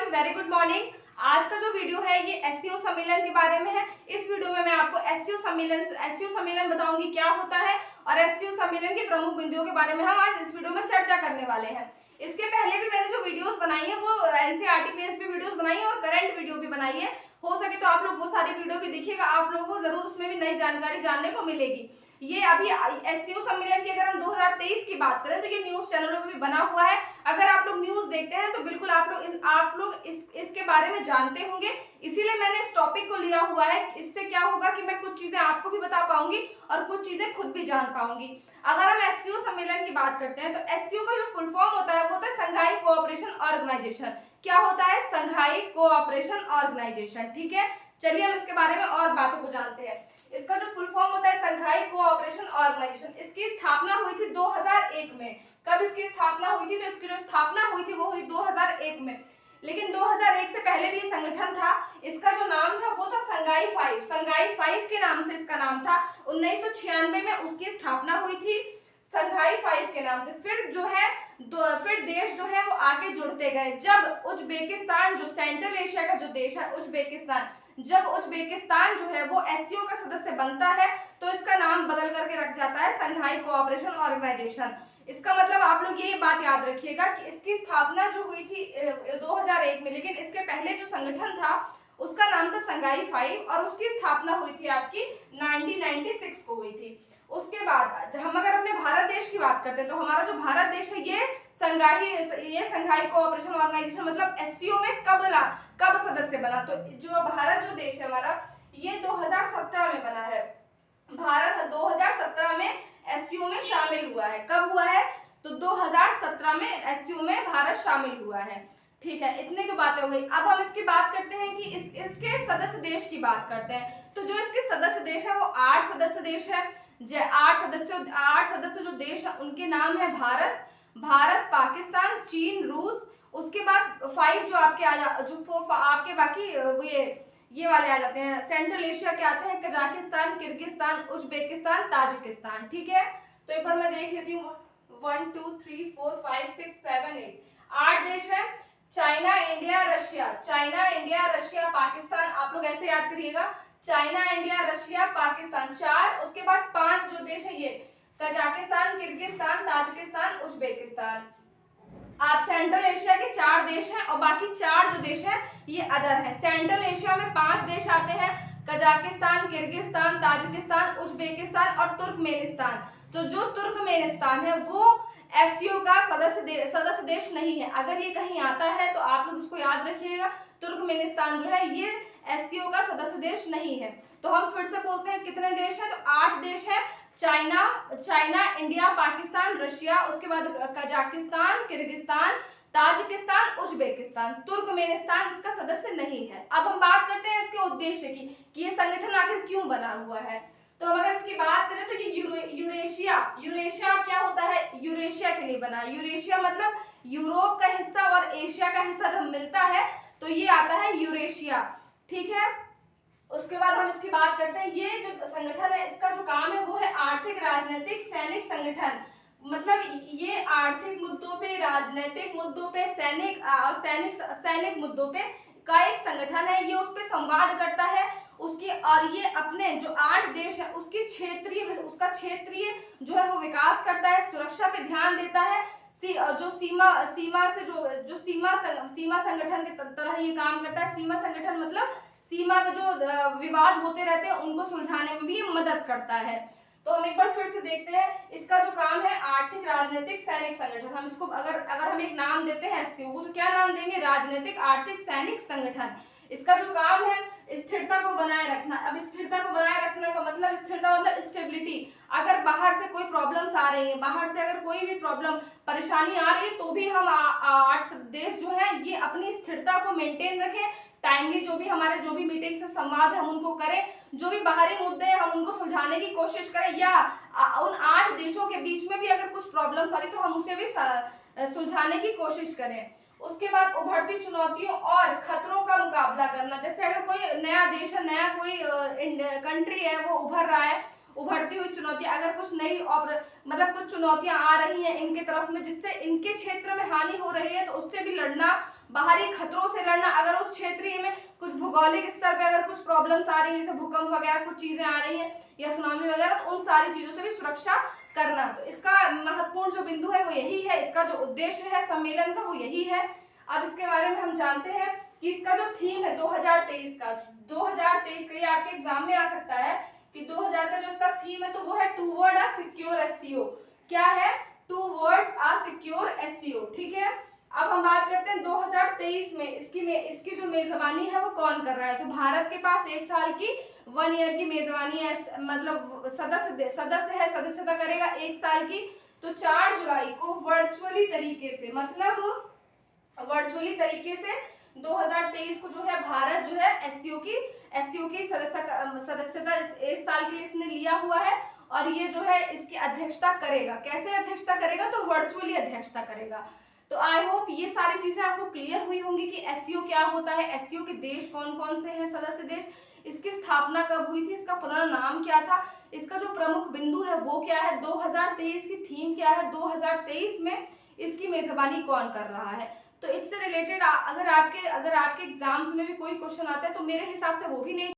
Everyone, very good morning. आज का जो वीडियो है ये एसईओ सम्मेलन के बारे में है। इस वीडियो में मैं आपको एसईओ सम्मेलन बताऊंगी क्या होता है और एसईओ सम्मेलन की प्रमुख बिंदुओं के बारे में हम आज इस वीडियो में चर्चा करने वाले हैं। इसके पहले भी मैंने जो वीडियोस बनाई है वो एनसीईआरटी बेस्ड भी वीडियोस बनाई है और करंट वीडियो भी बनाई है। हो सके तो आप लोग वो सारी वीडियो भी देखिएगा, आप लोगों को जरूर उसमें भी नई जानकारी जानने को मिलेगी। ये अभी एसईओ सम्मेलन की अगर हम 2023 की बात करें तो ये न्यूज चैनलों में भी बना हुआ है। अगर आप लोग न्यूज देखते हैं तो बिल्कुल आप लोग इसके बारे में जानते होंगे, इसीलिए मैंने इस टॉपिक को लिया हुआ है। इससे क्या होगा कि मैं कुछ चीजें आपको भी बता पाऊंगी और कुछ चीजें खुद भी जान पाऊंगी। अगर हम एसईओ सम्मेलन की बात करते हैं तो एसईओ का जो फुल फॉर्म होता है वो होता है संघाई कोऑपरेशन ऑर्गेनाइजेशन। क्या होता है? संघाई कोऑपरेशन ऑर्गेनाइजेशन। ठीक है, चलिए हम इसके बारे में और बातों को जानते हैं। इसका जो फुल फॉर्म होता है संघाई कोऑपरेशन ऑर्गेनाइजेशन, इसकी स्थापना हुई थी 2001 में। कब इसकी स्थापना हुई थी? तो इसकी जो स्थापना हुई थी वो हुई 2001 में। लेकिन 2001 से पहले भी ये संगठन था, इसका जो नाम था वो था संघाई 5। संघाई 5 के नाम से इसका नाम था। 1996 में उसकी स्थापना हुई थी संघाई 5 के नाम से। फिर देश जो है वो आगे जुड़ते गए। जब उज्बेकिस्तान, जो सेंट्रल एशिया का जो देश है उज्बेकिस्तान, जब उज्बेकिस्तान जो है वो एससीओ का सदस्य बनता है तो इसका नाम बदल करके रख जाता है संघाई कोऑपरेशन ऑर्गेनाइजेशन। इसका मतलब आप लोग ये बात याद रखिएगा कि इसकी स्थापना जो हुई थी 2001 में, लेकिन इसके पहले जो संगठन था उसका नाम था संघाई 5 और उसकी स्थापना हुई थी आपकी 1996 को हुई थी। उसके बाद हम अगर अपने भारत देश की बात करते हैं तो हमारा जो भारत देश है ये संघाई कोऑपरेशन ऑर्गेनाइजेशन मतलब एससीओ में कब सदस्य बना? तो जो भारत जो देश है हमारा ये 2017 में बना है। भारत 2017 में एससीओ में शामिल हुआ है। कब हुआ है? तो 2017 में एससीओ में भारत शामिल हुआ है। ठीक है, इतने की बातें हो गई। अब हम इसकी बात करते हैं कि इसके सदस्य देश की बात करते हैं। तो जो इसके सदस्य देश है वो 8 सदस्य देश है। 8 सदस्य जो देश है उनके नाम है भारत, पाकिस्तान, चीन, रूस। उसके बाद 5 जो आपके बाकी ये वाले आ जाते हैं सेंट्रल एशिया के आते हैं, कजाकिस्तान, किर्गिस्तान, उज्बेकिस्तान, ताजिकिस्तान। ठीक है, तो एक बार मैं देख लेती हूँ। 1 2 3 4 5 6 7 8 देश है। China, India, Russia, Pakistan. आप लोग ऐसे याद करिएगा, चाइना, इंडिया, रशिया, पाकिस्तान 4। उसके बाद 5 जो देश है ये कजाकिस्तान, किर्गिस्तान, ताजिकिस्तान, उज्बेकिस्तान। आप सेंट्रल एशिया के 4 देश हैं और बाकी 4 जो देश हैं ये अदर हैं। सेंट्रल एशिया में 5 देश आते हैं, कजाकिस्तान, किर्गिस्तान, ताजिकिस्तान, उज्बेकिस्तान और तुर्कमेनिस्तान। तो जो तुर्कमेनिस्तान है वो एससीओ का सदस्य देश नहीं है। अगर ये कहीं आता है तो आप लोग उसको याद रखिएगा, तुर्कमेनिस्तान जो है ये एससीओ का सदस्य देश नहीं है। तो हम फिर से बोलते हैं कितने देश हैं? तो 8 देश हैं। चाइना, इंडिया, पाकिस्तान, रशिया, उसके बाद Kazakhstan, Kyrgyzstan, Tajikistan, Uzbekistan. Turkmenistan इसका सदस्य नहीं है। अब हम बात करते हैं इसके उद्देश्य की कि ये संगठन आखिर क्यों बना हुआ है। तो हम अगर इसकी बात करें तो ये यूरेशिया क्या होता है? यूरेशिया के लिए बना। यूरेशिया मतलब यूरोप का हिस्सा और एशिया का हिस्सा जब मिलता है तो ये आता है यूरेशिया। ठीक है, उसके बाद हम इसकी बात करते हैं। ये जो संगठन है इसका जो काम है वो है आर्थिक, राजनीतिक, सैनिक संगठन। मतलब ये आर्थिक मुद्दों पे, राजनीतिक मुद्दों पे, सैनिक मुद्दों पे का एक संगठन है। ये उस पे संवाद करता है उसकी, और ये अपने जो 8 देश है उसका क्षेत्रीय जो है वो विकास करता है, सुरक्षा पे ध्यान देता है। जो सीमा संगठन के तरह ये काम करता है। सीमा संगठन मतलब सीमा पे जो विवाद होते रहते हैं उनको सुलझाने में भी ये मदद करता है। तो हम एक बार फिर से देखते हैं इसका जो काम है आर्थिक, राजनीतिक, सैनिक संगठन। हम इसको अगर हम एक नाम देते हैं एससीओ को तो क्या नाम देंगे? राजनीतिक, आर्थिक, सैनिक संगठन। इसका जो काम है स्थिरता को बनाए रखना। अब स्थिरता को बनाए रखने का मतलब स्थिरता मतलब स्टेबिलिटी। अगर बाहर से कोई प्रॉब्लम्स आ रही है, बाहर से अगर कोई भी प्रॉब्लम परेशानी आ रही है तो भी हम 8 देश जो है ये अपनी स्थिरता को मेंटेन रखें। टाइमली जो भी मीटिंग से संवाद है हम उनको करें, जो भी बाहरी मुद्दे हैं हम उनको सुलझाने की कोशिश करें, या उन 8 देशों के बीच में भी अगर कुछ प्रॉब्लम्स आ रही तो हम उसे भी सुलझाने की कोशिश करें। उसके बाद उभरती चुनौतियों और खतरों का मुकाबला करना। जैसे अगर कोई नया देश है, नया कोई कंट्री है वो उभर रहा है, उभरती हुई चुनौतियां, अगर कुछ नई कुछ चुनौतियां आ रही हैं इनके तरफ में जिससे इनके क्षेत्र में हानि हो रही है तो उससे भी लड़ना बाहरी खतरों से लड़ना, अगर उस क्षेत्रीय में कुछ भौगोलिक स्तर पे अगर कुछ प्रॉब्लम्स आ रही है, जैसे भूकंप वगैरह कुछ चीजें आ रही हैं या सुनामी वगैरह, तो उन सारी चीजों से भी सुरक्षा करना। तो इसका महत्वपूर्ण जो बिंदु है वो यही है, इसका जो उद्देश्य है सम्मेलन का वो यही है। अब इसके बारे में हम जानते हैं कि इसका जो थीम है 2023 का, 2023 का ये आपके एग्जाम में आ सकता है कि 2000 का जो इसका थीम है तो वो है टूवर्ड अ सिक्योर एससीओ। क्या है? Towards a secure SCO. ठीक है, अब हम बात करते हैं 2023 में इसकी जो मेजबानी है वो कौन कर रहा है। तो भारत के पास 1 साल की 1 ईयर की मेजबानी है, मतलब सदस्य है, सदस्यता करेगा 1 साल की। तो 4 जुलाई को वर्चुअली तरीके से, मतलब वर्चुअली तरीके से 2023 को जो है भारत जो है एससीओ की सदस्यता 1 साल के लिए इसने लिया हुआ है और ये जो है इसकी अध्यक्षता करेगा। कैसे अध्यक्षता करेगा? तो वर्चुअली अध्यक्षता करेगा। तो आई होप ये सारी चीजें आपको क्लियर हुई होंगी कि एससीओ क्या होता है, एससीओ के देश कौन कौन से हैं, सदस्य देश, इसकी स्थापना कब हुई थी, इसका पुराना नाम क्या था, इसका जो प्रमुख बिंदु है वो क्या है, 2023 की थीम क्या है, 2023 में इसकी मेजबानी कौन कर रहा है। तो इससे रिलेटेड अगर आपके एग्जाम्स में भी कोई क्वेश्चन आता है तो मेरे हिसाब से वो भी नहीं